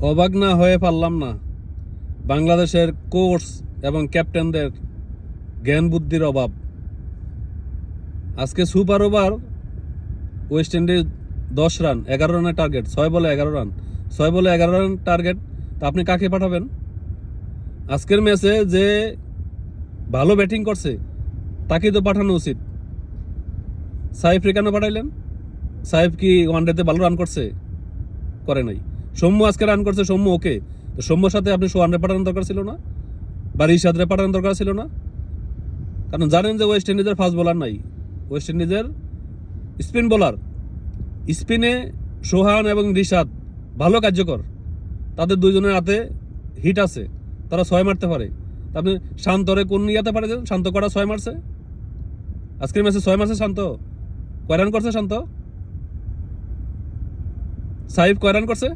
অবাক না হয়ে পারলাম না বাংলাদেশের কোচ এবং ক্যাপ্টেনদের জ্ঞান বুদ্ধির অভাব। আজকে super over West Indies 10 run 11 রানের টার্গেট, 6 বলে 11 রান, 6 বলে 11 রান টার্গেট। তা আপনি কাকে পাঠাবেন? আজকের ম্যাচে যে ভালো ব্যাটিং করছে তাকেই তো পাঠানো উচিত। সাইফরে কেন পাঠাইলেন? সাইফ কি ওয়ানডেতে ভালো রান করছে? করে নাই। সৌম্য আজকে রান করছে, সৌম্য ওকে। তো সৌম্যর সাথে আপনি সোহানরে পাঠানোর দরকার ছিল না, বা রিশাদরে পাঠানোর দরকার ছিল না? কারণ জানেন যে ওয়েস্ট ইন্ডিজের ফাস্ট বোলার নাই, ওয়েস্ট ইন্ডিজের স্পিন বোলার। স্পিনে সোহান এবং রিশাদ ভালো কার্যকর, তাদের দুইজনের হাতে হিট আছে, তারা 6 মারতে পারে। আপনি শান্তরে কোন ইয়াতে পারেছেন? শান্ত করা 6 মারছে, আজকের ম্যাচে 6 মারছে শান্ত। কয় রান করছে শান্ত? সাইফ কয় রান করছে?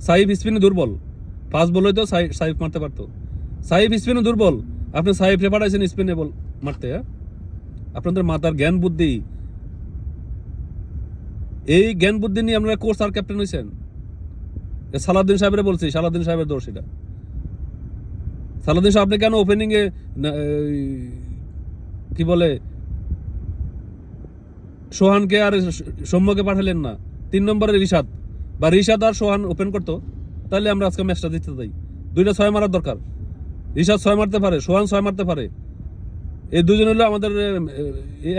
সাইফ স্পিনে দুর্বল, ফাস্ট বল হইতো সাইফ মারতে পারতো। সাইফ স্পিনে দুর্বল, আপনি সাইফে পাঠাইছেন স্পিনে বল মারতে। আপনাদের মাথার জ্ঞান বুদ্ধি, এই জ্ঞান বুদ্ধি নিয়ে আপনারা কোচ আর ক্যাপ্টেন হয়েছেন। সালাউদ্দিন সাহেবের বলছি, সালাউদ্দিন সাহেবের দোষ এটা। সালাউদ্দিন সাহেব আপনি কেন ওপেনিং এ কি বলে সোহানকে আর সৌম্যকে পাঠালেন না? 3 নম্বরে রিশাদ, বা রিশাদ আর সোহান ওপেন করতো, তাহলে আমরা আজকে ম্যাচটা জিততে চাই। 2টা 6 মারার দরকার। রিশাদ 6 মারতে পারে, সোহান 6 মারতে পারে। এই দুজন হলো আমাদের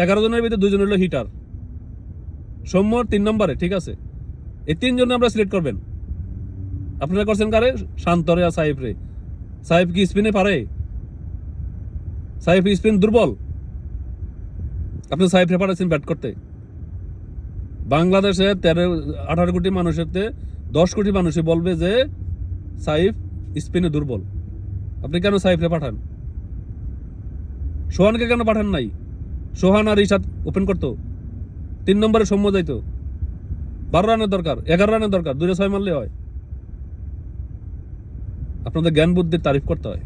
11 জনের ভিতরে 2 জন হলো হিটার। সৌম্য 3 নম্বরে, ঠিক আছে। এই 3 জন আমরা সিলেক্ট করবেন। আপনারা করছেন কারে? শান্তরে আর সাইফ রে। সাইফ কি স্পিনে পারে? সাইফ স্পিন দুর্বল, আপনি সাইফ রে পাঠাচ্ছেন ব্যাট করতে। বাংলাদেশে 18 কোটি মানুষের 10 কোটি মানুষই বলবে যে সাইফ স্পিনে দুর্বল। আপনি কেন সাইফ রে পাঠান? সোহানকে কেন পাঠান নাই? সোহান আর রিশাদ ওপেন করতো, 3 নম্বরে সৌম্য যাইতো। 12 রানের দরকার, 11 রানের দরকার, 2টা 6 মারলে হয়। আপনাদের জ্ঞান বুদ্ধির তারিফ করতে হয়।